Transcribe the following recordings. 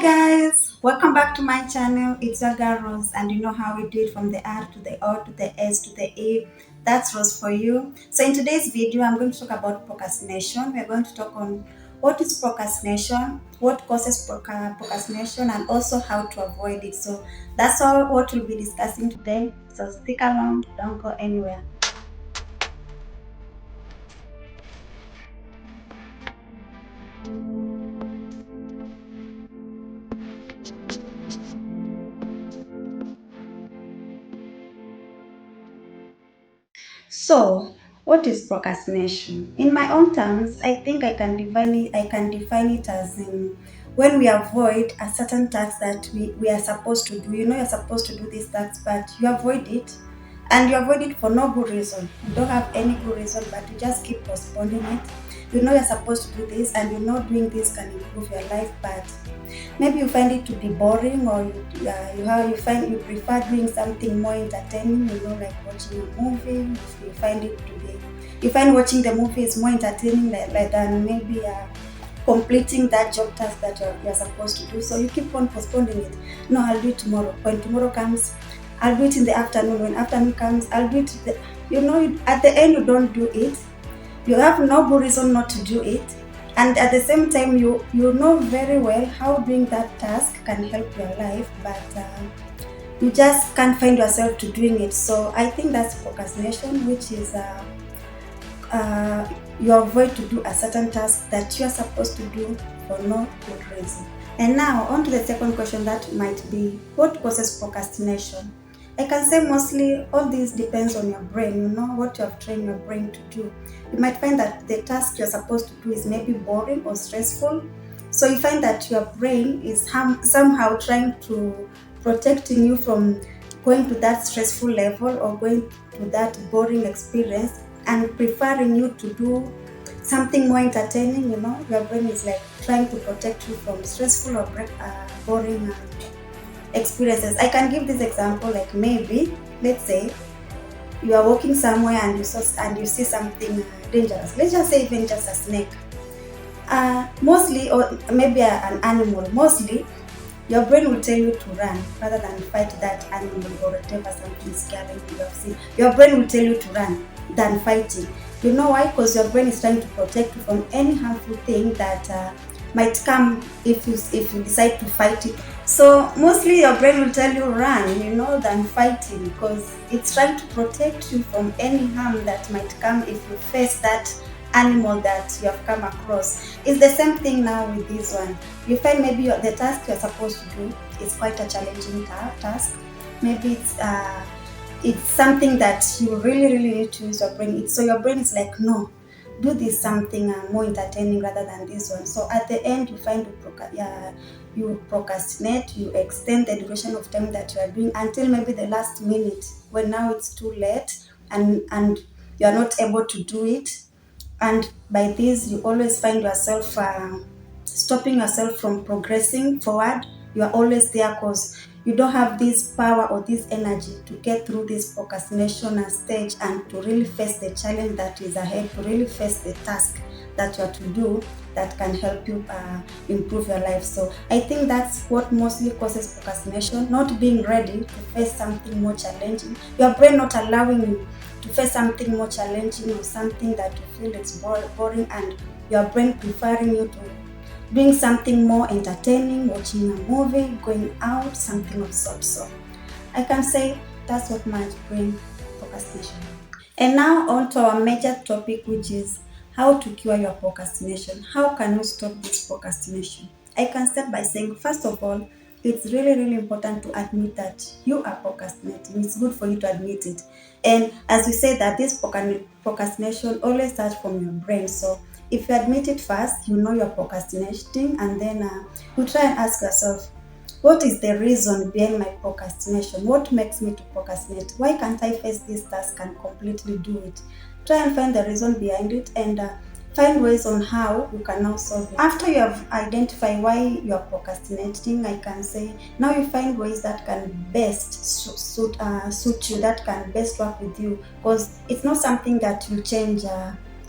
Guys, welcome back to my channel. It's your girl Rose, and you know how we do it from the R to the O to the S to the A. That's Rose for you. So in today's video, I'm going to talk about procrastination. We're going to talk on what is procrastination, what causes procrastination, and also how to avoid it. So that's all what we'll be discussing today. So stick around, don't go anywhere. So, what is procrastination? In my own terms, I think I can define it as in when we avoid a certain task that we are supposed to do. You know you're supposed to do this task, but you avoid it, and you avoid it for no good reason. You don't have any good reason, but you just keep postponing it. You know you're supposed to do this, and you know doing this can improve your life, but maybe you find it to be boring, or you prefer doing something more entertaining. You know, like watching a movie. You find watching the movie is more entertaining than maybe completing that job task that you're supposed to do. So you keep on postponing it. No, I'll do it tomorrow. When tomorrow comes, I'll do it in the afternoon. When afternoon comes, I'll do it. At the end, you don't do it. You have no good reason not to do it, and at the same time you know very well how doing that task can help your life, but you just can't find yourself to doing it. So I think that's procrastination, which is you avoid to do a certain task that you are supposed to do for no good reason. And now on to the second question, that might be what causes procrastination. I can say mostly all this depends on your brain. You know what you have trained your brain to do. You might find that the task you're supposed to do is maybe boring or stressful. So you find that your brain is somehow trying to protecting you from going to that stressful level or going to that boring experience, and preferring you to do something more entertaining. You know, your brain is like trying to protect you from stressful or boring experiences. I can give this example, like maybe let's say you are walking somewhere and you see something dangerous. Let's just say even just a snake. Mostly, or maybe an animal. Mostly, your brain will tell you to run rather than fight that animal or whatever something scary you have seen. Your brain will tell you to run than fighting. You know why? Because your brain is trying to protect you from any harmful thing that might come if you decide to fight it. So mostly your brain will tell you run, than fighting, because it's trying to protect you from any harm that might come if you face that animal that you have come across. It's the same thing now with this one. You find maybe the task you're supposed to do is quite a challenging task. Maybe it's something that you really, really need to use your brain. So your brain is like, no, do this something more entertaining rather than this one. So at the end, you find you procrastinate, you extend the duration of time that you are doing until maybe the last minute, when now it's too late and you are not able to do it. And by this, you always find yourself stopping yourself from progressing forward. You are always there because you don't have this power or this energy to get through this procrastination stage and to really face the challenge that is ahead, to really face the task that you have to do that can help you improve your life. So I think that's what mostly causes procrastination: not being ready to face something more challenging. Your brain not allowing you to face something more challenging or something that you feel is boring, and your brain preferring you to doing something more entertaining, watching a movie, going out, something of sort. So I can say that's what might bring procrastination. And now on to our major topic, which is how to cure your procrastination. How can you stop this procrastination? I can start by saying, first of all, it's really, really important to admit that you are procrastinating. It's good for you to admit it. And as we say that this procrastination always starts from your brain. So if you admit it first, you know you're procrastinating, and then you try and ask yourself, what is the reason behind my procrastination? What makes me to procrastinate? Why can't I face this task and completely do it? Try and find the reason behind it, and find ways on how you can now solve it. After you have identified why you are procrastinating, I can say now you find ways that can best suit you, that can best work with you, because it's not something that will change.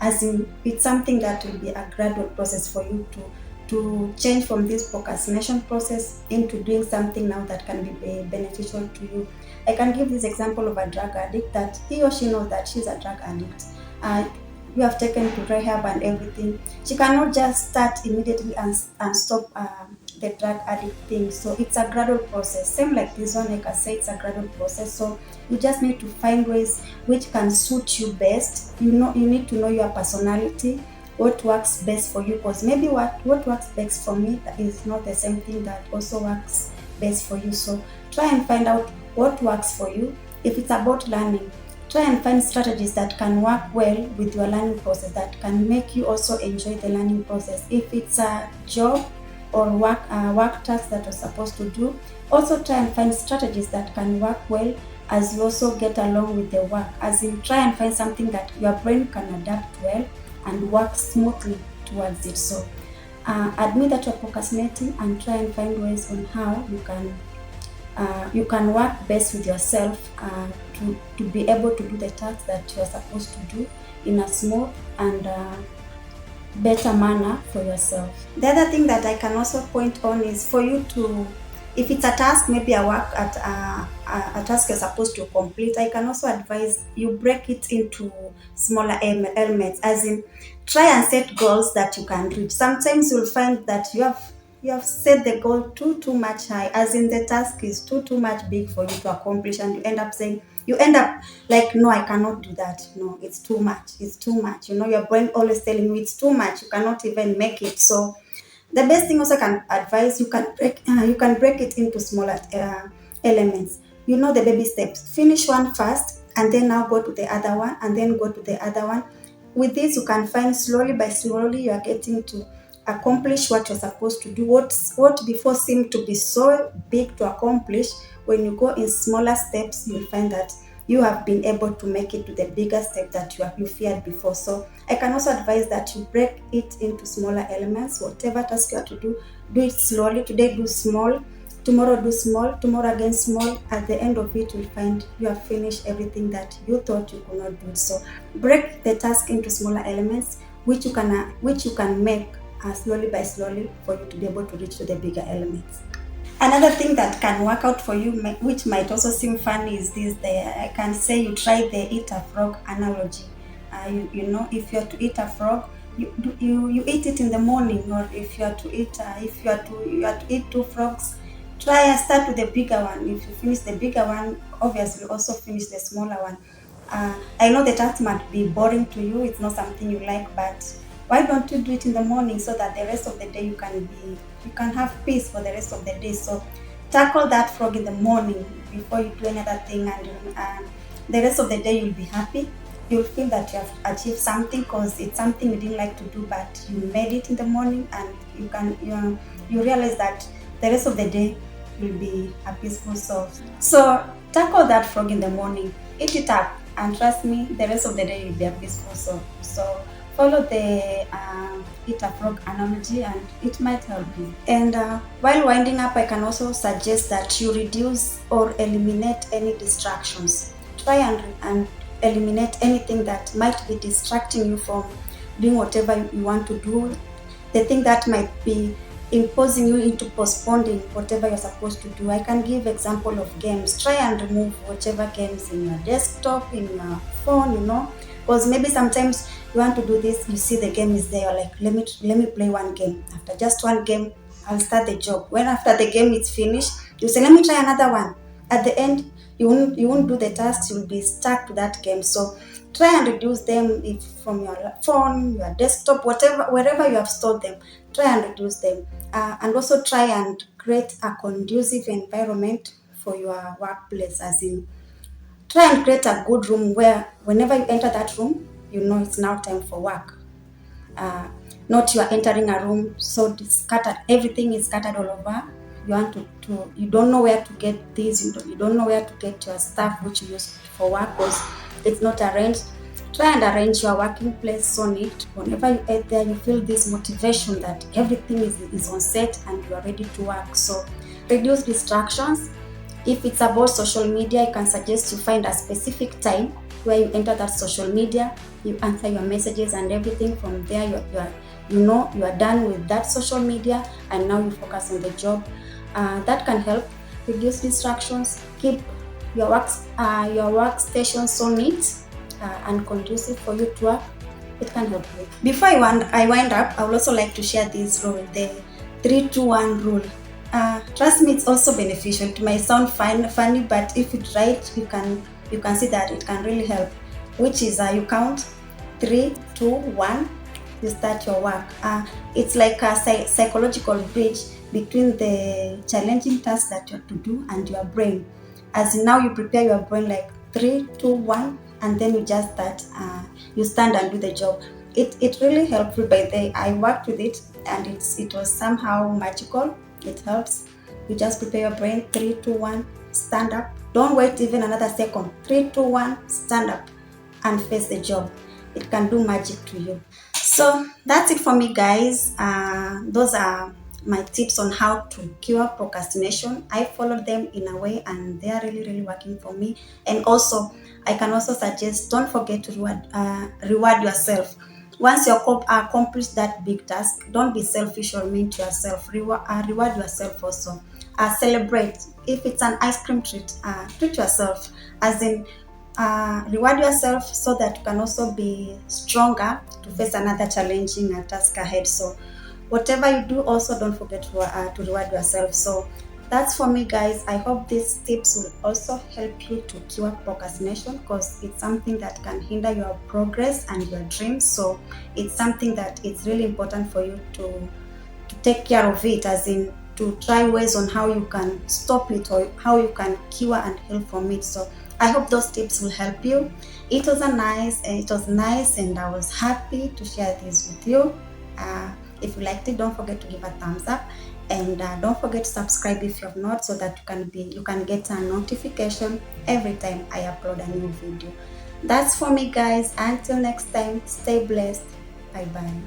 As in, it's something that will be a gradual process for you to change from this procrastination process into doing something now that can be beneficial to you. I can give this example of a drug addict that he or she knows that she's a drug addict. You have taken to rehab and everything. She cannot just start immediately and stop the drug addict thing. So it's a gradual process. Same like this one, like I say, it's a gradual process. So you just need to find ways which can suit you best. You need to know your personality, what works best for you, because maybe what works best for me is not the same thing that also works best for you. So try and find out what works for you. If it's about learning, try and find strategies that can work well with your learning process, that can make you also enjoy the learning process. If it's a job or work tasks that you're supposed to do, also try and find strategies that can work well as you also get along with the work. As in, try and find something that your brain can adapt well and work smoothly towards it. So admit that you're procrastinating and try and find ways on how you can work best with yourself to be able to do the tasks that you're supposed to do in a smooth and better manner for yourself. The other thing that I can also point on is for you to, if it's a task, maybe a work at a task you're supposed to complete, I can also advise you break it into smaller elements. As in, try and set goals that you can reach. Sometimes you'll find that you have set the goal too much high, as in the task is too much big for you to accomplish, and you end up like, no, I cannot do that. No, it's too much. Your brain always telling you it's too much. You cannot even make it. So the best thing also can advise, you can break it into smaller elements. The baby steps. Finish one first, and then now go to the other one, and then go to the other one. With this, you can find slowly by slowly you are getting to accomplish what you're supposed to do. What before seemed to be so big to accomplish, when you go in smaller steps, you'll find that you have been able to make it to the bigger step that you feared before. So I can also advise that you break it into smaller elements. Whatever task you have to do it slowly. Today do small, tomorrow do small, tomorrow again small. At the end of it, you'll find you have finished everything that you thought you could not do. So break the task into smaller elements, which you can make slowly by slowly, for you to be able to reach to the bigger elements. Another thing that can work out for you, which might also seem funny, is this. I can say you try the eat a frog analogy. If you are to eat a frog, you eat it in the morning, or if you are to eat two frogs, try and start with the bigger one. If you finish the bigger one, obviously also finish the smaller one. I know the task might be boring to you. It's not something you like, but why don't you do it in the morning, so that the rest of the day you can have peace for the rest of the day. So tackle that frog in the morning before you do any other thing, and the rest of the day you'll be happy. You'll feel that you have achieved something, because it's something you didn't like to do, but you made it in the morning, and you realize that the rest of the day will be a peaceful soul. So tackle that frog in the morning, eat it up, and trust me, the rest of the day will be a peaceful soul. So follow the eat a frog analogy, and it might help you. And while winding up, I can also suggest that you reduce or eliminate any distractions. Try and eliminate anything that might be distracting you from doing whatever you want to do, the thing that might be imposing you into postponing whatever you're supposed to do. I can give example of games. Try and remove whichever games in your desktop, in your phone, because maybe sometimes you want to do this, you see the game is there, you're like, let me play one game. After just one game, I'll start the job. When after the game is finished, you say, let me try another one. At the end, you won't do the tasks, you'll be stuck to that game. So try and reduce them, if from your phone, your desktop, wherever you have stored them. Try and reduce them, and also try and create a conducive environment for your workplace. As in, try and create a good room where whenever you enter that room, it's now time for work. Not you are entering a room so scattered, everything is scattered all over. You don't know where to get this, you don't know where to get your stuff which you use for work, because it's not arranged. Try and arrange your working place so neat. Whenever you get there, you feel this motivation that everything is on set and you are ready to work. So reduce distractions. If it's about social media, I can suggest you find a specific time where you enter that social media, you answer your messages and everything. From there, you know you are done with that social media and now you focus on the job. That can help reduce distractions, keep your workstation so neat and conducive for you to work. It can help you. Before I wind up, I would also like to share this rule, the 3-2-1 rule. Trust me, it's also beneficial. It might sound funny, but if you try it, you can see that it can really help. Which is you count 3-2-1, you start your work. It's like a psychological bridge between the challenging task that you have to do and your brain. As in now you prepare your brain like 3-2-1, and then you just start. You stand and do the job. It really helpful. By the I worked with it and it was somehow magical. It helps. You just prepare your brain 3-2-1, stand up. Don't wait even another second. 3-2-1, stand up and face the job. It can do magic to you. So that's it for me, guys. Those are my tips on how to cure procrastination. I followed them in a way and they are really working for me. And also I can also suggest, don't forget to reward yourself. Once you accomplish that big task, don't be selfish or mean to yourself. Reward yourself also. Celebrate. If it's an ice cream treat, treat yourself. As in, reward yourself so that you can also be stronger to face another challenging task ahead. So whatever you do, also don't forget to reward yourself. So that's for me, guys. I hope these tips will also help you to cure procrastination, because it's something that can hinder your progress and your dreams. So it's something that it's really important for you to take care of it, as in to try ways on how you can stop it or how you can cure and heal from it. So I hope those tips will help you. It was nice and I was happy to share this with you. If you liked it, don't forget to give a thumbs up, and don't forget to subscribe if you have not, so that you can get a notification every time I upload a new video. That's for me, guys. Until next time, stay blessed. Bye bye.